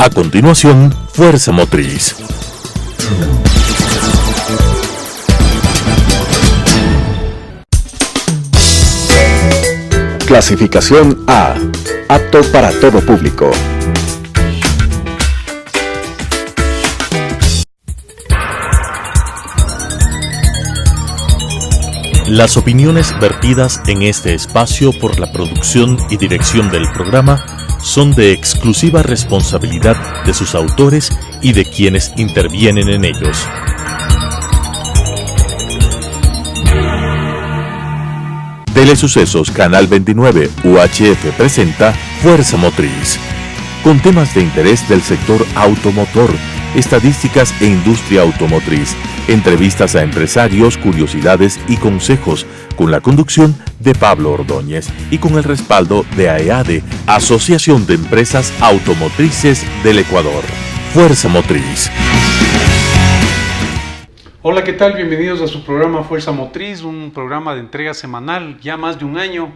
A continuación, Fuerza Motriz. Clasificación A. Apto para todo público. Las opiniones vertidas en este espacio por la producción y dirección del programa son de exclusiva responsabilidad de sus autores y de quienes intervienen en ellos. Telesucesos Canal 29 UHF presenta Fuerza Motriz, con temas de interés del sector automotor, estadísticas e industria automotriz, entrevistas a empresarios, curiosidades y consejos, con la conducción de Pablo Ordóñez y con el respaldo de AEADE, Asociación de Empresas Automotrices del Ecuador. Fuerza Motriz. Hola, ¿qué tal? Bienvenidos a su programa Fuerza Motriz, un programa de entrega semanal, ya más de un año,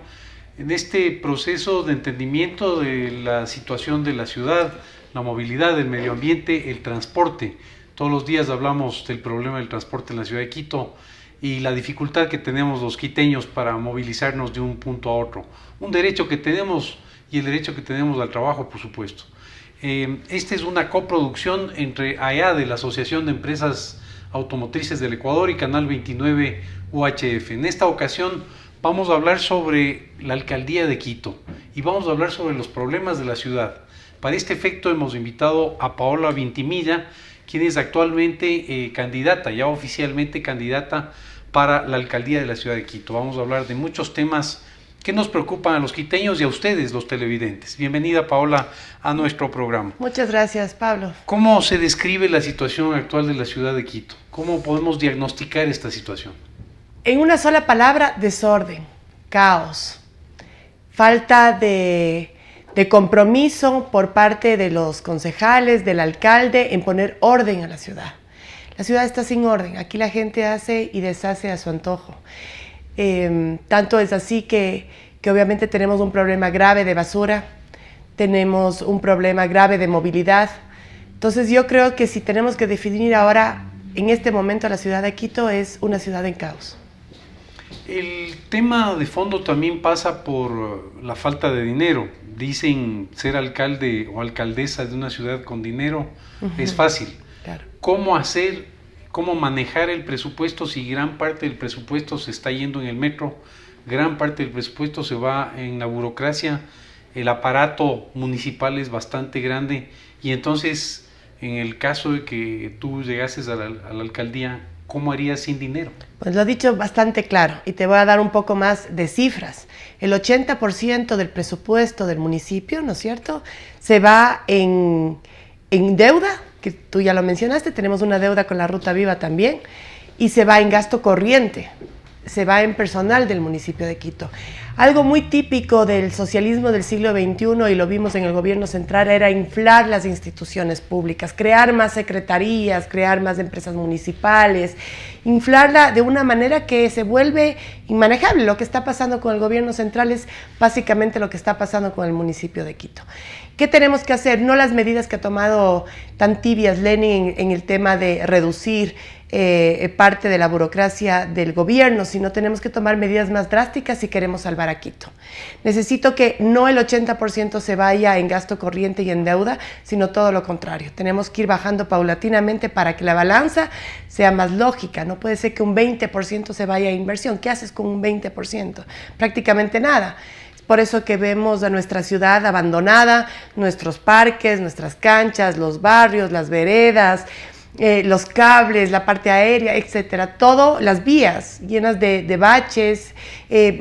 en este proceso de entendimiento de la situación de la ciudad, la movilidad, el medio ambiente, el transporte. Todos los días hablamos del problema del transporte en la ciudad de Quito y la dificultad que tenemos los quiteños para movilizarnos de un punto a otro. Un derecho que tenemos y el derecho que tenemos al trabajo, por supuesto. Esta es una coproducción entre AEADE, la Asociación de Empresas Automotrices del Ecuador, y Canal 29 UHF. En esta ocasión vamos a hablar sobre la alcaldía de Quito y vamos a hablar sobre los problemas de la ciudad. Para este efecto hemos invitado a Paola Vintimilla, quien es actualmente candidata, ya oficialmente candidata para la alcaldía de la ciudad de Quito. Vamos a hablar de muchos temas que nos preocupan a los quiteños y a ustedes, los televidentes. Bienvenida, Paola, a nuestro programa. Muchas gracias, Pablo. ¿Cómo se describe la situación actual de la ciudad de Quito? ¿Cómo podemos diagnosticar esta situación? En una sola palabra: desorden, caos, falta de compromiso por parte de los concejales, del alcalde, en poner orden a la ciudad. La ciudad está sin orden, aquí la gente hace y deshace a su antojo. Tanto es así que obviamente tenemos un problema grave de basura, tenemos un problema grave de movilidad. Entonces yo creo que si tenemos que definir ahora, en este momento, la ciudad de Quito es una ciudad en caos. El tema de fondo también pasa por la falta de dinero. Dicen ser alcalde o alcaldesa de una ciudad con dinero es fácil. Claro. ¿Cómo manejar el presupuesto si gran parte del presupuesto se está yendo en el metro, gran parte del presupuesto se va en la burocracia, el aparato municipal es bastante grande y entonces, en el caso de que tú llegases a la alcaldía, ¿cómo harías sin dinero? Pues lo he dicho bastante claro y te voy a dar un poco más de cifras. El 80% del presupuesto del municipio, ¿no es cierto?, se va en deuda, que tú ya lo mencionaste, tenemos una deuda con la Ruta Viva también, y se va en gasto corriente, se va en personal del municipio de Quito. Algo muy típico del socialismo del siglo XXI, y lo vimos en el gobierno central, era inflar las instituciones públicas, crear más secretarías, crear más empresas municipales, inflarla de una manera que se vuelve inmanejable. Lo que está pasando con el gobierno central es básicamente lo que está pasando con el municipio de Quito. ¿Qué tenemos que hacer? No las medidas que ha tomado tan tibias Lenin en el tema de reducir parte de la burocracia del gobierno, sino tenemos que tomar medidas más drásticas si queremos salvar a Quito. Necesito que no el 80% se vaya en gasto corriente y en deuda, sino todo lo contrario. Tenemos que ir bajando paulatinamente para que la balanza sea más lógica. No puede ser que un 20% se vaya a inversión. ¿Qué haces con un 20%? Prácticamente nada. Por eso que vemos a nuestra ciudad abandonada, nuestros parques, nuestras canchas, los barrios, las veredas, los cables, la parte aérea, etcétera, todo, las vías llenas de baches,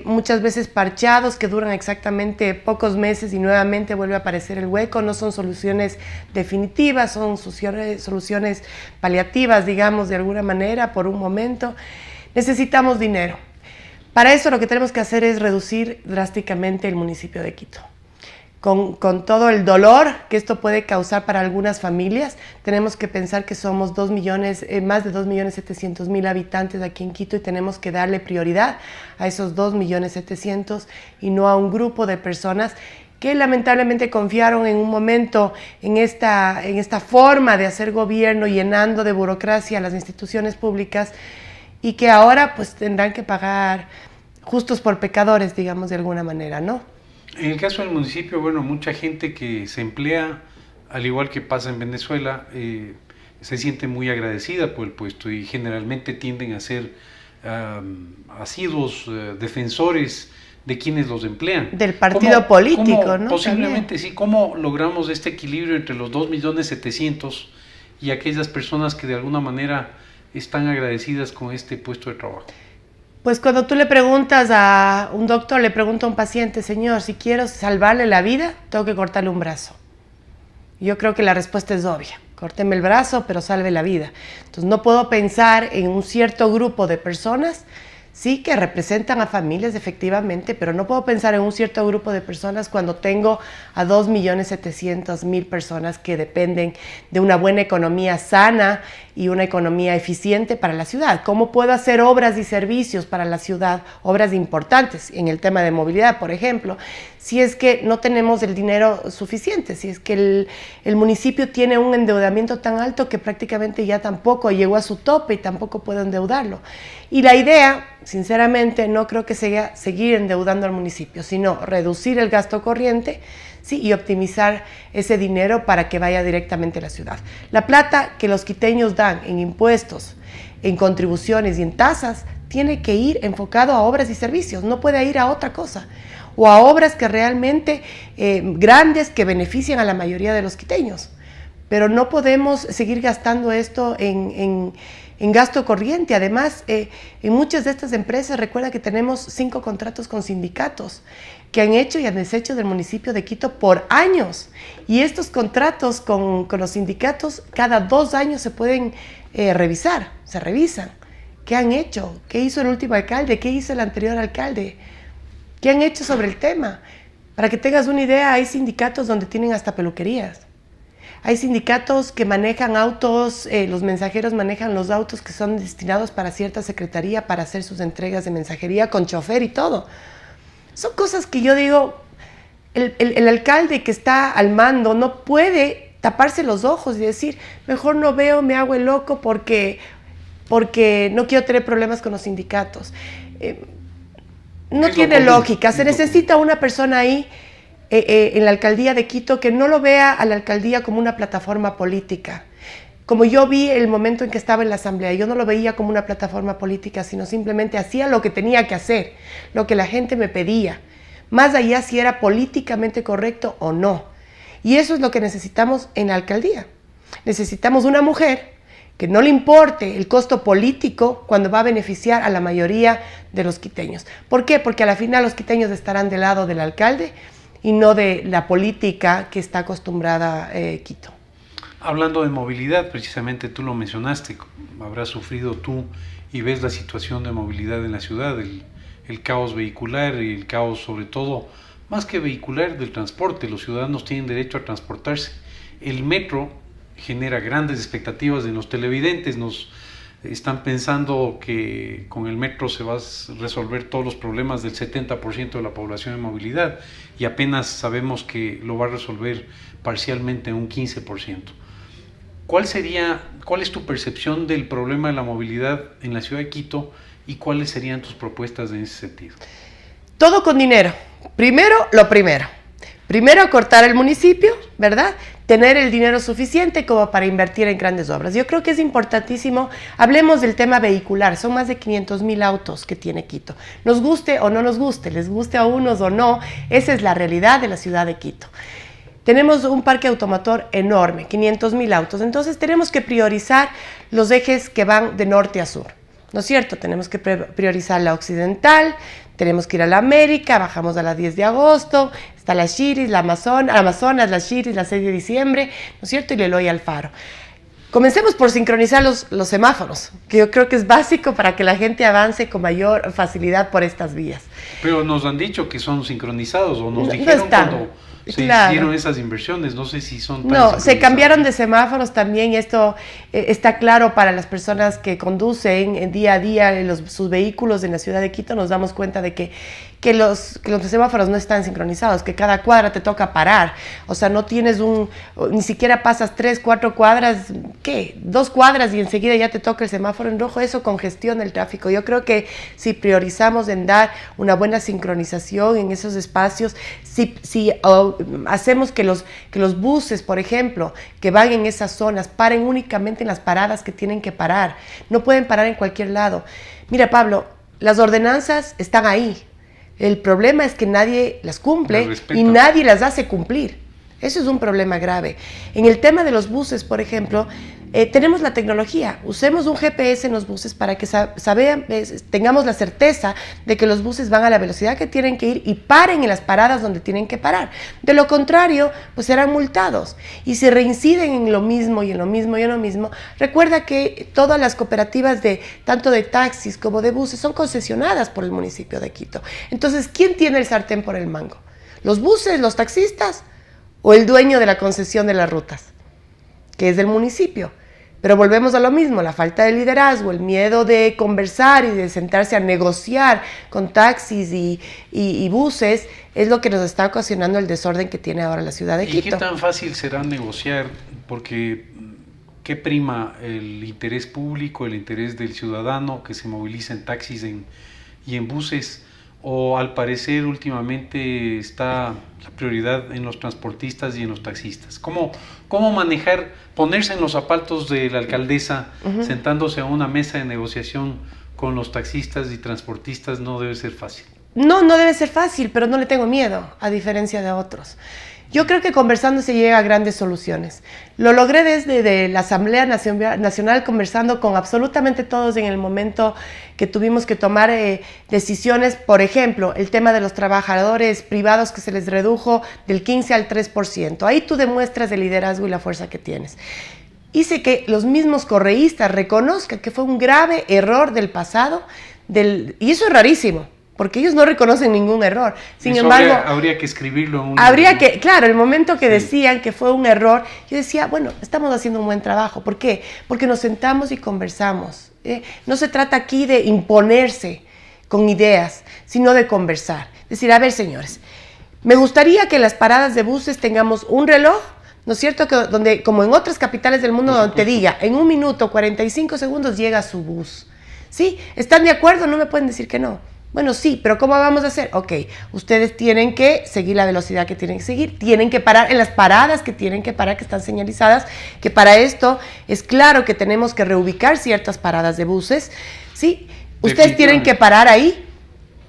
muchas veces parchados que duran exactamente pocos meses y nuevamente vuelve a aparecer el hueco. No son soluciones definitivas, son soluciones paliativas, digamos, de alguna manera, por un momento. Necesitamos dinero. Para eso lo que tenemos que hacer es reducir drásticamente el municipio de Quito. Con todo el dolor que esto puede causar para algunas familias, tenemos que pensar que somos más de 2.700.000 habitantes aquí en Quito y tenemos que darle prioridad a esos 2.700.000 y no a un grupo de personas que lamentablemente confiaron en un momento en esta forma de hacer gobierno, llenando de burocracia a las instituciones públicas, y que ahora pues tendrán que pagar justos por pecadores, digamos, de alguna manera, ¿no? En el caso del municipio, bueno, mucha gente que se emplea, al igual que pasa en Venezuela, se siente muy agradecida por el puesto y generalmente tienden a ser asiduos defensores de quienes los emplean. Del partido político, ¿no? Posiblemente sí. ¿Cómo logramos este equilibrio entre los 2.700.000 y aquellas personas que de alguna manera están agradecidas con este puesto de trabajo? Pues cuando tú le preguntas a un doctor, le pregunta a un paciente, señor, si quiero salvarle la vida, tengo que cortarle un brazo. Yo creo que la respuesta es obvia. Córteme el brazo, pero salve la vida. Entonces no puedo pensar en un cierto grupo de personas, sí, que representan a familias efectivamente, pero no puedo pensar en un cierto grupo de personas cuando tengo a 2.700.000 personas que dependen de una buena economía sana y una economía eficiente para la ciudad. ¿Cómo puedo hacer obras y servicios para la ciudad, obras importantes en el tema de movilidad, por ejemplo, si es que no tenemos el dinero suficiente, si es que el municipio tiene un endeudamiento tan alto que prácticamente ya tampoco llegó a su tope y tampoco puede endeudarlo? Y la idea, sinceramente, no creo que sea seguir endeudando al municipio, sino reducir el gasto corriente, sí, y optimizar ese dinero para que vaya directamente a la ciudad. La plata que los quiteños dan en impuestos, en contribuciones y en tasas, tiene que ir enfocado a obras y servicios, no puede ir a otra cosa, o a obras que realmente grandes que benefician a la mayoría de los quiteños. Pero no podemos seguir gastando esto en gasto corriente. Además, en muchas de estas empresas, recuerda que tenemos 5 contratos con sindicatos que han hecho y han deshecho del municipio de Quito por años. Y estos contratos con los sindicatos cada 2 años se pueden revisar, se revisan. ¿Qué han hecho? ¿Qué hizo el último alcalde? ¿Qué hizo el anterior alcalde? ¿Qué han hecho sobre el tema? Para que tengas una idea, hay sindicatos donde tienen hasta peluquerías. Hay sindicatos que manejan autos, los mensajeros manejan los autos que son destinados para cierta secretaría para hacer sus entregas de mensajería con chofer y todo. Son cosas que yo digo, el alcalde que está al mando no puede taparse los ojos y decir, mejor no veo, me hago el loco porque no quiero tener problemas con los sindicatos. No tiene lógica, se necesita una persona ahí en la alcaldía de Quito que no lo vea a la alcaldía como una plataforma política. Como yo vi el momento en que estaba en la asamblea, yo no lo veía como una plataforma política, sino simplemente hacía lo que tenía que hacer, lo que la gente me pedía, más allá si era políticamente correcto o no. Y eso es lo que necesitamos en la alcaldía. Necesitamos una mujer que no le importe el costo político cuando va a beneficiar a la mayoría de los quiteños. ¿Por qué? Porque a la final los quiteños estarán del lado del alcalde y no de la política que está acostumbrada Quito. Hablando de movilidad, precisamente tú lo mencionaste, habrás sufrido tú y ves la situación de movilidad en la ciudad, el caos vehicular y el caos sobre todo, más que vehicular, del transporte. Los ciudadanos tienen derecho a transportarse. El metro genera grandes expectativas en los televidentes, nos están pensando que con el metro se va a resolver todos los problemas del 70% de la población en movilidad y apenas sabemos que lo va a resolver parcialmente un 15%. ¿Cuál es tu percepción del problema de la movilidad en la ciudad de Quito y cuáles serían tus propuestas en ese sentido? Todo con dinero. Lo primero. Primero cortar el municipio, ¿verdad? Tener el dinero suficiente como para invertir en grandes obras. Yo creo que es importantísimo, hablemos del tema vehicular, son más de 500.000 autos que tiene Quito. Nos guste o no nos guste, les guste a unos o no, esa es la realidad de la ciudad de Quito. Tenemos un parque automotor enorme, 500.000 autos, entonces tenemos que priorizar los ejes que van de norte a sur, ¿no es cierto? Tenemos que priorizar la occidental, tenemos que ir a la América, bajamos a la 10 de agosto, está la Chiris, la Amazonas, la Chiris, la 6 de diciembre, ¿no es cierto? Y Leloy Alfaro. Comencemos por sincronizar los semáforos, que yo creo que es básico para que la gente avance con mayor facilidad por estas vías. Pero nos han dicho que son sincronizados, o nos dijeron se Claro. hicieron esas inversiones, no sé si son tan No, se sincronizadas. cambiaron de semáforos también, esto está claro para las personas que conducen en día a día sus vehículos en la ciudad de Quito, nos damos cuenta de que los semáforos no están sincronizados, que cada cuadra te toca parar, o sea, no tienes ni siquiera pasas 3, 4 cuadras, ¿qué? 2 cuadras y enseguida ya te toca el semáforo en rojo, eso congestiona el tráfico. Yo creo que si priorizamos en dar una buena sincronización en esos espacios, si hacemos que los buses, por ejemplo, que van en esas zonas, paren únicamente en las paradas que tienen que parar, no pueden parar en cualquier lado. Mira, Pablo, las ordenanzas están ahí. El problema es que nadie las cumple y nadie las hace cumplir. Eso es un problema grave. En el tema de los buses, por ejemplo, tenemos la tecnología. Usemos un GPS en los buses para que tengamos la certeza de que los buses van a la velocidad que tienen que ir y paren en las paradas donde tienen que parar. De lo contrario, pues serán multados. Y si reinciden en lo mismo y en lo mismo y en lo mismo, recuerda que todas las cooperativas tanto de taxis como de buses son concesionadas por el municipio de Quito. Entonces, ¿quién tiene el sartén por el mango? ¿Los buses, los taxistas o el dueño de la concesión de las rutas, que es del municipio? Pero volvemos a lo mismo, la falta de liderazgo, el miedo de conversar y de sentarse a negociar con taxis y buses es lo que nos está ocasionando el desorden que tiene ahora la ciudad de Quito. ¿Y qué tan fácil será negociar? Porque ¿qué prima? ¿El interés público, el interés del ciudadano que se moviliza en taxis y en buses? ¿O al parecer últimamente está la prioridad en los transportistas y en los taxistas? ¿Cómo manejar, ponerse en los zapatos de la alcaldesa, sentándose a una mesa de negociación con los taxistas y transportistas? No debe ser fácil. No debe ser fácil, pero no le tengo miedo, a diferencia de otros. Yo creo que conversando se llega a grandes soluciones. Lo logré desde la Asamblea Nacional, conversando con absolutamente todos en el momento que tuvimos que tomar decisiones. Por ejemplo, el tema de los trabajadores privados que se les redujo del 15 al 3%. Ahí tú demuestras el liderazgo y la fuerza que tienes. Hice que los mismos correístas reconozcan que fue un grave error del pasado, y eso es rarísimo, porque ellos no reconocen ningún error. Sin embargo, habría que escribirlo en un claro, el momento que decían que fue un error, yo decía, bueno, estamos haciendo un buen trabajo. ¿Por qué? Porque nos sentamos y conversamos. No se trata aquí de imponerse con ideas, sino de conversar. Decir, a ver, señores, me gustaría que en las paradas de buses tengamos un reloj, ¿no es cierto? Donde, como en otras capitales del mundo, donde te diga, en 1 minuto, 45 segundos llega su bus. ¿Sí? ¿Están de acuerdo? No me pueden decir que no. Bueno, sí, pero ¿cómo vamos a hacer? Ok, ustedes tienen que seguir la velocidad que tienen que seguir, tienen que parar en las paradas que tienen que parar, que están señalizadas, que para esto es claro que tenemos que reubicar ciertas paradas de buses, ¿sí? Ustedes tienen que parar ahí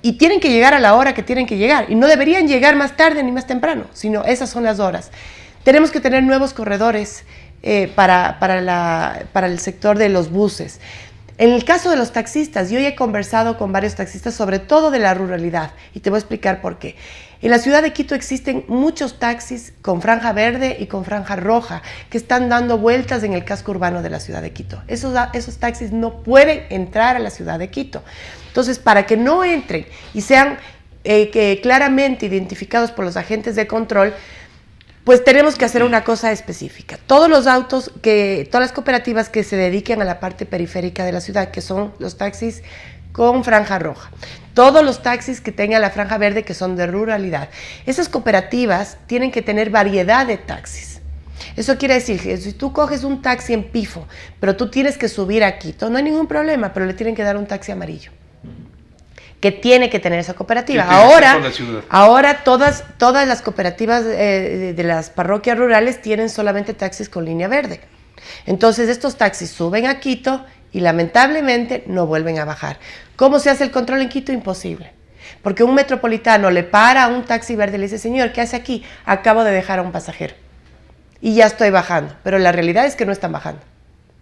y tienen que llegar a la hora que tienen que llegar, y no deberían llegar más tarde ni más temprano, sino esas son las horas. Tenemos que tener nuevos corredores para el sector de los buses. En el caso de los taxistas, yo ya he conversado con varios taxistas, sobre todo de la ruralidad, y te voy a explicar por qué. En la ciudad de Quito existen muchos taxis con franja verde y con franja roja que están dando vueltas en el casco urbano de la ciudad de Quito. Esos taxis no pueden entrar a la ciudad de Quito. Entonces, para que no entren y sean claramente identificados por los agentes de control, pues tenemos que hacer una cosa específica. Todos los autos, todas las cooperativas que se dediquen a la parte periférica de la ciudad, que son los taxis con franja roja, todos los taxis que tengan la franja verde, que son de ruralidad, esas cooperativas tienen que tener variedad de taxis. Eso quiere decir que si tú coges un taxi en Pifo, pero tú tienes que subir a Quito, no hay ningún problema, pero le tienen que dar un taxi amarillo, que tiene que tener esa cooperativa. Ahora todas las cooperativas de las parroquias rurales tienen solamente taxis con línea verde. Entonces estos taxis suben a Quito y lamentablemente no vuelven a bajar. ¿Cómo se hace el control en Quito? Imposible. Porque un metropolitano le para a un taxi verde y le dice, señor, ¿qué hace aquí? Acabo de dejar a un pasajero y ya estoy bajando. Pero la realidad es que no están bajando.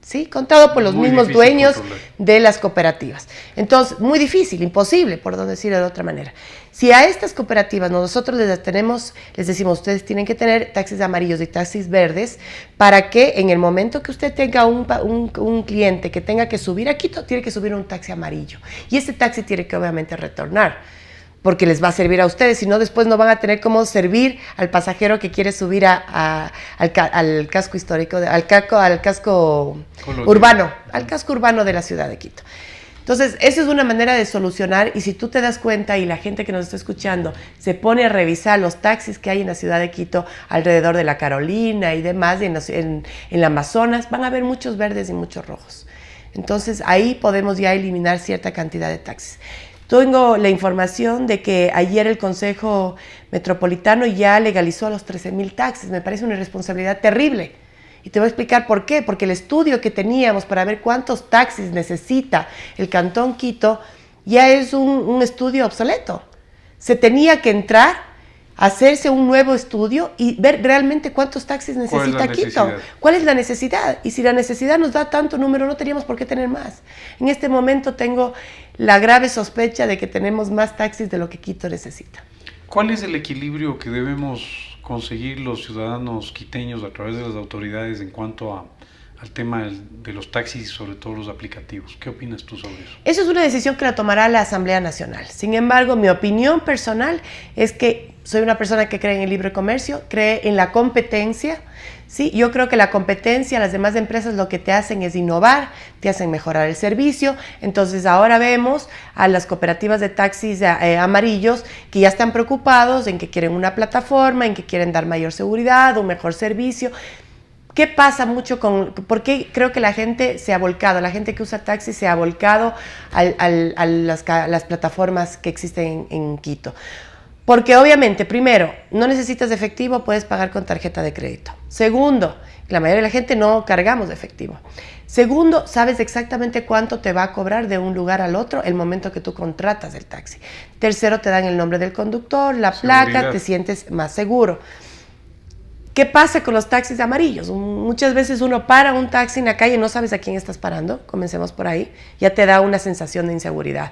¿Sí? Contado por los mismos dueños de las cooperativas. Entonces, muy difícil, imposible, por no decirlo de otra manera. Si a estas cooperativas nosotros les decimos, ustedes tienen que tener taxis amarillos y taxis verdes, para que en el momento que usted tenga un cliente que tenga que subir a Quito, tiene que subir un taxi amarillo. Y ese taxi tiene que obviamente retornar. porque les va a servir a ustedes, si no después no van a tener cómo servir al pasajero que quiere subir al casco histórico, al casco urbano, al casco urbano de la ciudad de Quito. Entonces, esa es una manera de solucionar, y si tú te das cuenta y la gente que nos está escuchando se pone a revisar los taxis que hay en la ciudad de Quito, alrededor de la Carolina y demás, y en la Amazonas, van a ver muchos verdes y muchos rojos. Entonces, ahí podemos ya eliminar cierta cantidad de taxis. Tengo la información de que ayer el Consejo Metropolitano ya legalizó los 13,000 taxis. Me parece una irresponsabilidad terrible. Y te voy a explicar por qué. Porque el estudio que teníamos para ver cuántos taxis necesita el Cantón Quito ya es un estudio obsoleto. Se tenía que entrar, hacerse un nuevo estudio y ver realmente cuántos taxis necesita Quito. ¿Cuál es la necesidad? Y si la necesidad nos da tanto número, no teníamos por qué tener más. En este momento tengo la grave sospecha de que tenemos más taxis de lo que Quito necesita. ¿Cuál es el equilibrio que debemos conseguir los ciudadanos quiteños a través de las autoridades en cuanto al tema de los taxis y sobre todo los aplicativos? ¿Qué opinas tú sobre eso? Eso es una decisión que la tomará la Asamblea Nacional. Sin embargo, mi opinión personal es que soy una persona que cree en el libre comercio, cree en la competencia. Sí, yo creo que la competencia, las demás empresas lo que te hacen es innovar, te hacen mejorar el servicio. Entonces ahora vemos a las cooperativas de taxis amarillos que ya están preocupados en que quieren una plataforma, en que quieren dar mayor seguridad, un mejor servicio. ¿Qué pasa mucho por qué creo que la gente se ha volcado, la gente que usa taxi se ha volcado a las plataformas que existen en Quito? Porque obviamente, primero, no necesitas efectivo, puedes pagar con tarjeta de crédito. Segundo, la mayoría de la gente no cargamos de efectivo. Segundo, sabes exactamente cuánto te va a cobrar de un lugar al otro el momento que tú contratas el taxi. Tercero, te dan el nombre del conductor, la placa, te sientes más seguro. ¿Qué pasa con los taxis amarillos? Muchas veces uno para un taxi en la calle y no sabes a quién estás parando. Comencemos por ahí. Ya te da una sensación de inseguridad.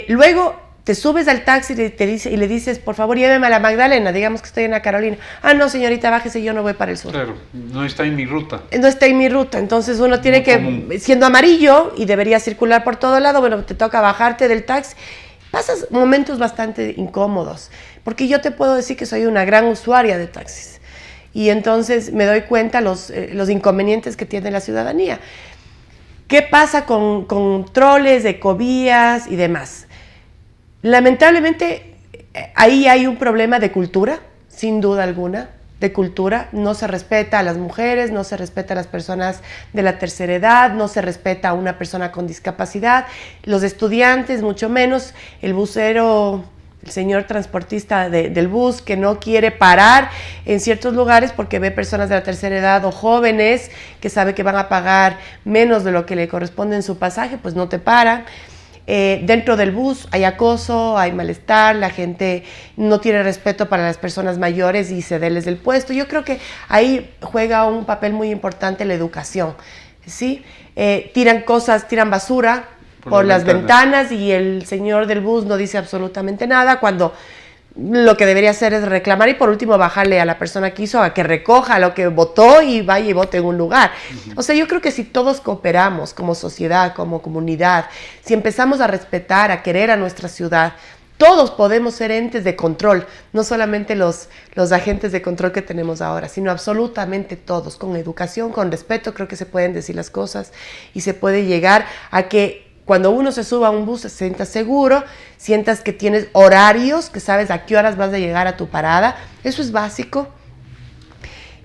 Luego te subes al taxi y le dices, por favor, lléveme a la Magdalena, digamos que estoy en la Carolina. Ah, no, señorita, bájese, yo no voy para el sur. Claro, no está en mi ruta. No está en mi ruta, entonces uno tiene que, siendo amarillo y debería circular por todo lado, bueno, te toca bajarte del taxi. Pasas momentos bastante incómodos, porque yo te puedo decir que soy una gran usuaria de taxis. Y entonces me doy cuenta los inconvenientes que tiene la ciudadanía. ¿Qué pasa con controles, ecovías y demás? Lamentablemente, ahí hay un problema de cultura, sin duda alguna, de cultura. No se respeta a las mujeres, no se respeta a las personas de la tercera edad, no se respeta a una persona con discapacidad, los estudiantes mucho menos, el busero, el señor transportista del bus que no quiere parar en ciertos lugares porque ve personas de la tercera edad o jóvenes que sabe que van a pagar menos de lo que le corresponde en su pasaje, pues no te paran. Dentro del bus hay acoso, hay malestar, la gente no tiene respeto para las personas mayores y cederles el puesto. Yo creo que ahí juega un papel muy importante la educación, ¿sí? Tiran basura por las ventanas y el señor del bus no dice absolutamente nada, cuando lo que debería hacer es reclamar y por último bajarle a la persona que hizo a que recoja lo que votó y vaya y vote en un lugar. O sea, yo creo que si todos cooperamos como sociedad, como comunidad, si empezamos a respetar, a querer a nuestra ciudad, todos podemos ser entes de control, no solamente los agentes de control que tenemos ahora, sino absolutamente todos, con educación, con respeto, creo que se pueden decir las cosas y se puede llegar a que cuando uno se suba a un bus se sienta seguro, sientas que tienes horarios, que sabes a qué horas vas a llegar a tu parada. Eso es básico.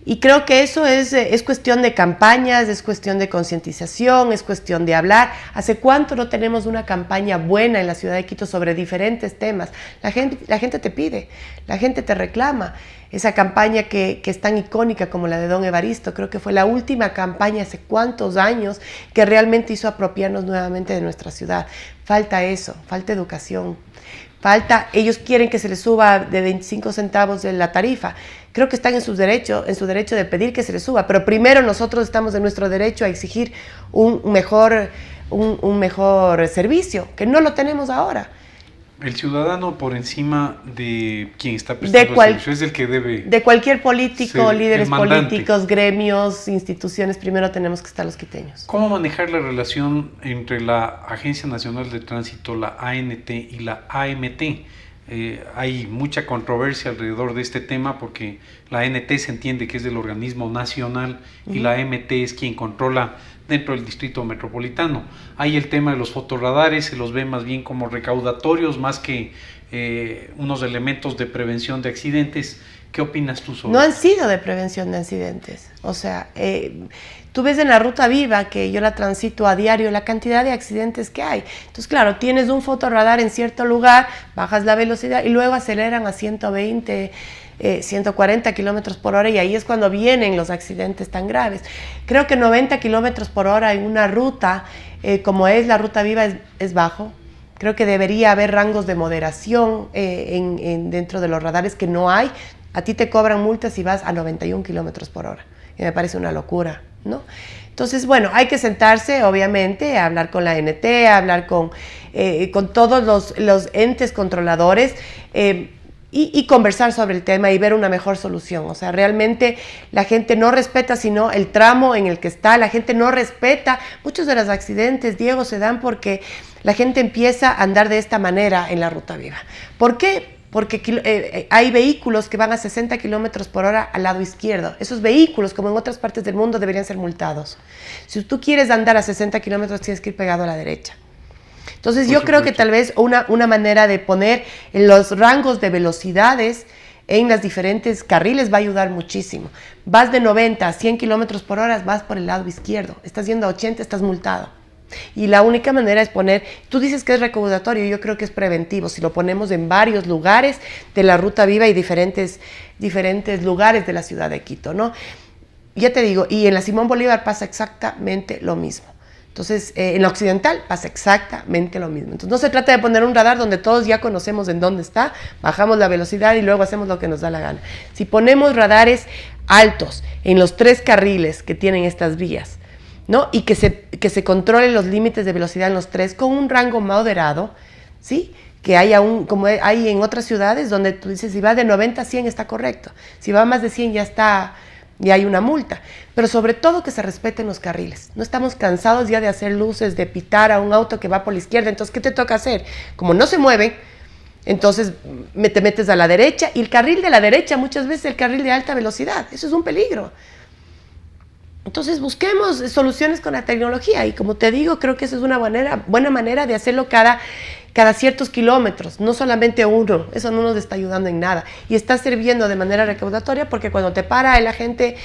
Y creo que eso es cuestión de campañas, es cuestión de concientización, es cuestión de hablar. ¿Hace cuánto no tenemos una campaña buena en la ciudad de Quito sobre diferentes temas? La gente te pide, la gente te reclama. Esa campaña que es tan icónica como la de Don Evaristo, creo que fue la última campaña hace cuántos años que realmente hizo apropiarnos nuevamente de nuestra ciudad. Falta eso, falta educación. Ellos quieren que se les suba de 25 centavos de la tarifa. Creo que están en su derecho de pedir que se les suba, pero primero nosotros estamos en nuestro derecho a exigir un mejor servicio, que no lo tenemos ahora. El ciudadano por encima de quien está prestando el servicio es el que debe... De cualquier político, líderes mandante. políticos, gremios, instituciones, primero tenemos que estar los quiteños. ¿Cómo manejar la relación entre la Agencia Nacional de Tránsito, la ANT y la AMT? Hay mucha controversia alrededor de este tema porque la ANT se entiende que es del organismo nacional y la AMT es quien controla dentro del distrito metropolitano. Hay el tema de los fotorradares, se los ve más bien como recaudatorios más que unos elementos de prevención de accidentes. ¿Qué opinas tú sobre No han esto? sido de prevención de accidentes. O sea, tú ves en la Ruta Viva, que yo la transito a diario, la cantidad de accidentes que hay. Entonces, claro, tienes un fotorradar en cierto lugar, bajas la velocidad y luego aceleran a 120, 140 kilómetros por hora y ahí es cuando vienen los accidentes tan graves. Creo que 90 kilómetros por hora en una ruta, como es la Ruta Viva, es bajo. Creo que debería haber rangos de moderación dentro de los radares que no hay. A ti te cobran multas si vas a 91 kilómetros por hora. Y me parece una locura, ¿no? Entonces, bueno, hay que sentarse, obviamente, a hablar con la ANT, a hablar con todos los entes controladores y conversar sobre el tema y ver una mejor solución. O sea, realmente la gente no respeta sino el tramo en el que está, la gente no respeta. Muchos de los accidentes, Diego, se dan porque la gente empieza a andar de esta manera en la Ruta Viva. ¿Por qué? Porque hay vehículos que van a 60 kilómetros por hora al lado izquierdo. Esos vehículos, como en otras partes del mundo, deberían ser multados. Si tú quieres andar a 60 kilómetros, tienes que ir pegado a la derecha. Entonces, yo creo que tal vez una manera de poner los rangos de velocidades en los diferentes carriles va a ayudar muchísimo. Vas de 90 a 100 kilómetros por hora, vas por el lado izquierdo. Estás yendo a 80, estás multado. Y la única manera es poner, tú dices que es recaudatorio, yo creo que es preventivo, si lo ponemos en varios lugares de la Ruta Viva y diferentes lugares de la ciudad de Quito, ¿no? Ya te digo, y en la Simón Bolívar pasa exactamente lo mismo. Entonces, en la Occidental pasa exactamente lo mismo. Entonces, no se trata de poner un radar donde todos ya conocemos en dónde está, bajamos la velocidad y luego hacemos lo que nos da la gana. Si ponemos radares altos en los 3 carriles que tienen estas vías, ¿no? Y que se controlen los límites de velocidad en los 3 con un rango moderado, ¿sí? Que haya como hay en otras ciudades donde tú dices, si va de 90 a 100 está correcto, si va más de 100 ya hay una multa, pero sobre todo que se respeten los carriles. No estamos cansados ya de hacer luces, de pitar a un auto que va por la izquierda. Entonces, ¿qué te toca hacer? Como no se mueven, entonces te metes a la derecha, y el carril de la derecha muchas veces es el carril de alta velocidad. Eso es un peligro. Entonces busquemos soluciones con la tecnología y como te digo, creo que esa es una buena manera de hacerlo cada ciertos kilómetros, no solamente uno. Eso no nos está ayudando en nada y está sirviendo de manera recaudatoria porque cuando te para el agente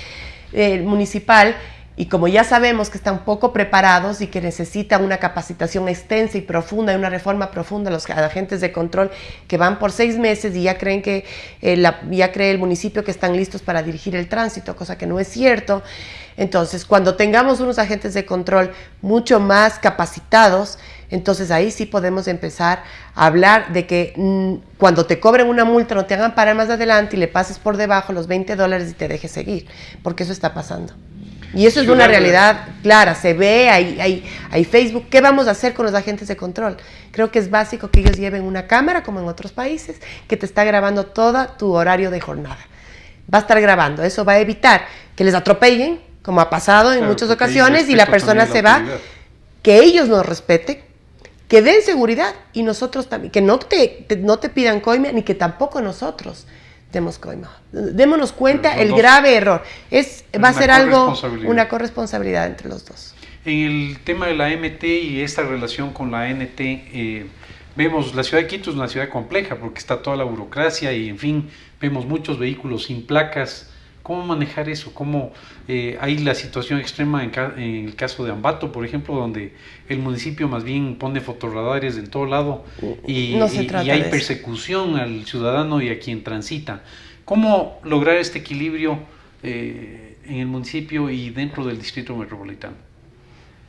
municipal y como ya sabemos que están poco preparados y que necesitan una capacitación extensa y profunda y una reforma profunda, los agentes de control que van por 6 meses y ya creen que ya cree el municipio que están listos para dirigir el tránsito, cosa que no es cierto. Entonces, cuando tengamos unos agentes de control mucho más capacitados, entonces ahí sí podemos empezar a hablar de que cuando te cobren una multa no te hagan parar más adelante y le pases por debajo los $20 y te dejes seguir, porque eso está pasando. Y eso es una realidad clara, se ve, hay Facebook. ¿Qué vamos a hacer con los agentes de control? Creo que es básico que ellos lleven una cámara, como en otros países, que te está grabando todo tu horario de jornada. Va a estar grabando, eso va a evitar que les atropellen, como ha pasado en muchas ocasiones, y la persona se va, que ellos nos respeten, que den seguridad, y nosotros también, que no te pidan coima, ni que tampoco nosotros demos coima. Démonos cuenta el grave error. Va a ser algo, una corresponsabilidad entre los dos. En el tema de la MT y esta relación con la ANT, vemos la ciudad de Quito es una ciudad compleja porque está toda la burocracia y en fin, vemos muchos vehículos sin placas. ¿Cómo manejar eso? ¿Cómo hay la situación extrema en el caso de Ambato, por ejemplo, donde el municipio más bien pone fotorradares en todo lado y hay persecución al ciudadano y a quien transita? ¿Cómo lograr este equilibrio en el municipio y dentro del distrito metropolitano?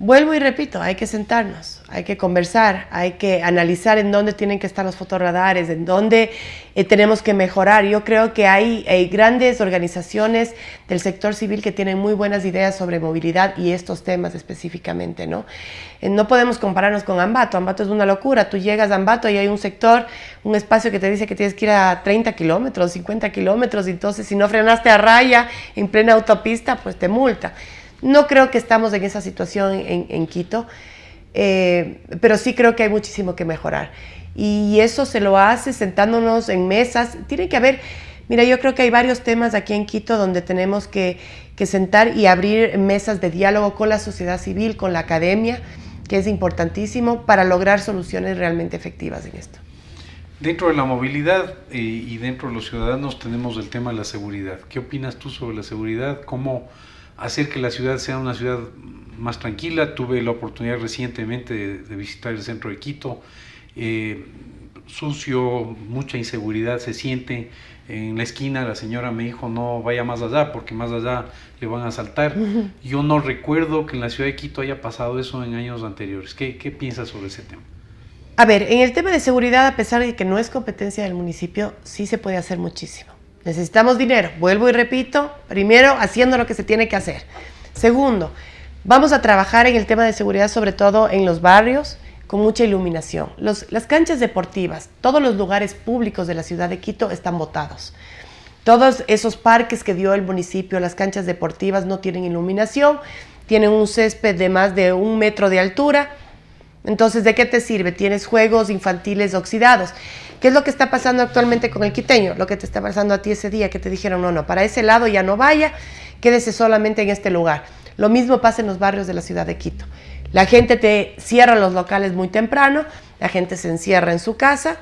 Vuelvo y repito, hay que sentarnos, hay que conversar, hay que analizar en dónde tienen que estar los fotorradares, en dónde tenemos que mejorar. Yo creo que hay grandes organizaciones del sector civil que tienen muy buenas ideas sobre movilidad y estos temas específicamente, ¿no? No podemos compararnos con Ambato. Ambato es una locura. Tú llegas a Ambato y hay un sector, un espacio que te dice que tienes que ir a 30 kilómetros, 50 kilómetros, y entonces si no frenaste a raya en plena autopista, pues te multa. No creo que estamos en esa situación en Quito, pero sí creo que hay muchísimo que mejorar. Y eso se lo hace sentándonos en mesas. Tiene que haber, mira, yo creo que hay varios temas aquí en Quito donde tenemos que sentar y abrir mesas de diálogo con la sociedad civil, con la academia, que es importantísimo para lograr soluciones realmente efectivas en esto. Dentro de la movilidad y dentro de los ciudadanos tenemos el tema de la seguridad. ¿Qué opinas tú sobre la seguridad? ¿Cómo hacer que la ciudad sea una ciudad más tranquila? Tuve la oportunidad recientemente de visitar el centro de Quito. Sucio, mucha inseguridad se siente. En la esquina la señora me dijo no vaya más allá porque más allá le van a asaltar. Yo no recuerdo que en la ciudad de Quito haya pasado eso en años anteriores. ¿Qué piensas sobre ese tema? A ver, en el tema de seguridad, a pesar de que no es competencia del municipio, sí se puede hacer muchísimo. Necesitamos dinero, vuelvo y repito, primero haciendo lo que se tiene que hacer. Segundo, vamos a trabajar en el tema de seguridad, sobre todo en los barrios, con mucha iluminación. Las canchas deportivas, todos los lugares públicos de la ciudad de Quito están botados. Todos esos parques que dio el municipio, las canchas deportivas no tienen iluminación, tienen un césped de más de 1 metro de altura. Entonces, ¿de qué te sirve? Tienes juegos infantiles oxidados. ¿Qué es lo que está pasando actualmente con el quiteño? Lo que te está pasando a ti ese día que te dijeron, no, para ese lado ya no vaya, quédese solamente en este lugar. Lo mismo pasa en los barrios de la ciudad de Quito. La gente te cierra los locales muy temprano, la gente se encierra en su casa,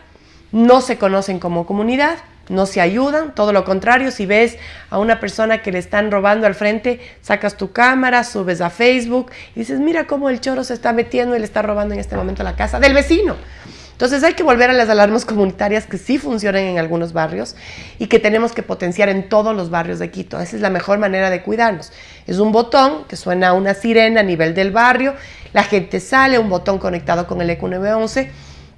no se conocen como comunidad, no se ayudan, todo lo contrario, si ves a una persona que le están robando al frente, sacas tu cámara, subes a Facebook y dices, mira cómo el choro se está metiendo y le está robando en este momento la casa del vecino. Entonces hay que volver a las alarmas comunitarias que sí funcionan en algunos barrios y que tenemos que potenciar en todos los barrios de Quito. Esa es la mejor manera de cuidarnos. Es un botón que suena una sirena a nivel del barrio, la gente sale, un botón conectado con el ECU 911.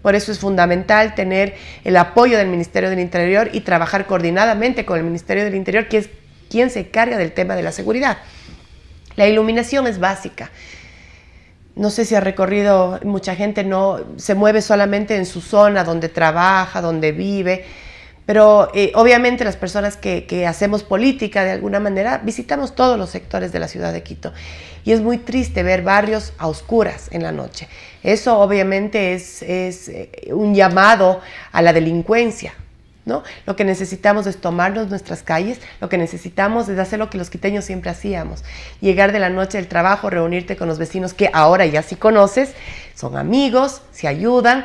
Por eso es fundamental tener el apoyo del Ministerio del Interior y trabajar coordinadamente con el Ministerio del Interior, que es quien se encarga del tema de la seguridad. La iluminación es básica. No sé si ha recorrido, mucha gente no se mueve solamente en su zona donde trabaja, donde vive, pero obviamente las personas que hacemos política de alguna manera visitamos todos los sectores de la ciudad de Quito y es muy triste ver barrios a oscuras en la noche. Eso obviamente es un llamado a la delincuencia, ¿no? Lo que necesitamos es tomarnos nuestras calles, lo que necesitamos es hacer lo que los quiteños siempre hacíamos, llegar de la noche del trabajo, reunirte con los vecinos que ahora ya sí conoces, son amigos, se ayudan,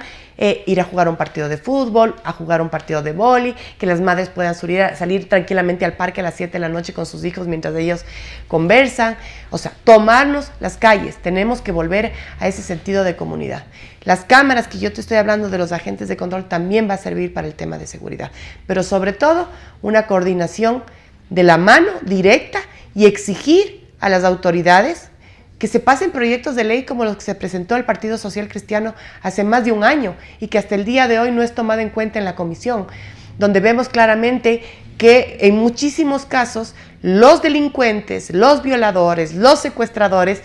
ir a jugar un partido de fútbol, a jugar un partido de vóley, que las madres puedan salir tranquilamente al parque a las 7 de la noche con sus hijos mientras ellos conversan. O sea, tomarnos las calles, tenemos que volver a ese sentido de comunidad. Las cámaras que yo te estoy hablando de los agentes de control también va a servir para el tema de seguridad, pero sobre todo una coordinación de la mano directa y exigir a las autoridades que se pasen proyectos de ley como los que se presentó el Partido Social Cristiano hace más de un año y que hasta el día de hoy no es tomado en cuenta en la comisión, donde vemos claramente que en muchísimos casos los delincuentes, los violadores, los secuestradores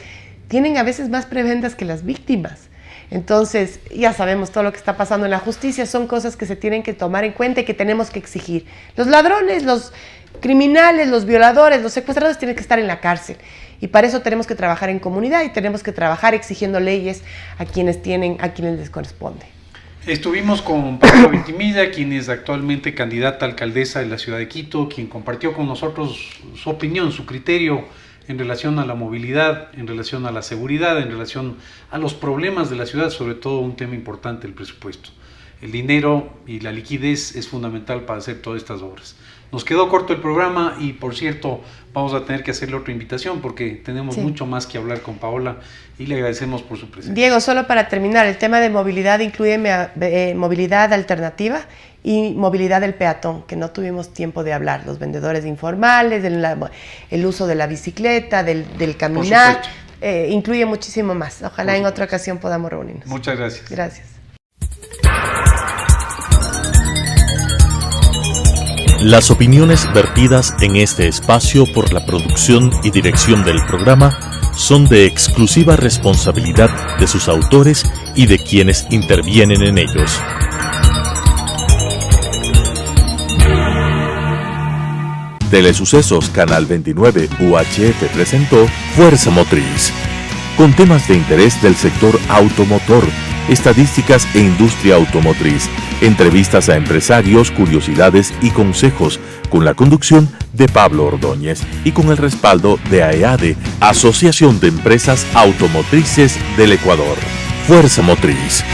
tienen a veces más prebendas que las víctimas. Entonces, ya sabemos todo lo que está pasando en la justicia, son cosas que se tienen que tomar en cuenta y que tenemos que exigir. Los ladrones, los criminales, los violadores, los secuestradores tienen que estar en la cárcel. Y para eso tenemos que trabajar en comunidad y tenemos que trabajar exigiendo leyes a quienes les corresponde. Estuvimos con Paola Ventimiglia, quien es actualmente candidata a alcaldesa de la ciudad de Quito, quien compartió con nosotros su opinión, su criterio en relación a la movilidad, en relación a la seguridad, en relación a los problemas de la ciudad, sobre todo un tema importante, el presupuesto. El dinero y la liquidez es fundamental para hacer todas estas obras. Nos quedó corto el programa y, por cierto, vamos a tener que hacerle otra invitación porque tenemos mucho más que hablar con Paola y le agradecemos por su presencia. Diego, solo para terminar, el tema de movilidad incluye movilidad alternativa y movilidad del peatón, que no tuvimos tiempo de hablar, los vendedores informales, el uso de la bicicleta, del caminar, incluye muchísimo más. Ojalá en otra ocasión podamos reunirnos. Muchas gracias. Gracias. Las opiniones vertidas en este espacio por la producción y dirección del programa son de exclusiva responsabilidad de sus autores y de quienes intervienen en ellos. Telesucesos Canal 29 UHF presentó Fuerza Motriz, con temas de interés del sector automotor, estadísticas e industria automotriz, entrevistas a empresarios, curiosidades y consejos, con la conducción de Pablo Ordóñez y con el respaldo de AEADE, Asociación de Empresas Automotrices del Ecuador. Fuerza Motriz.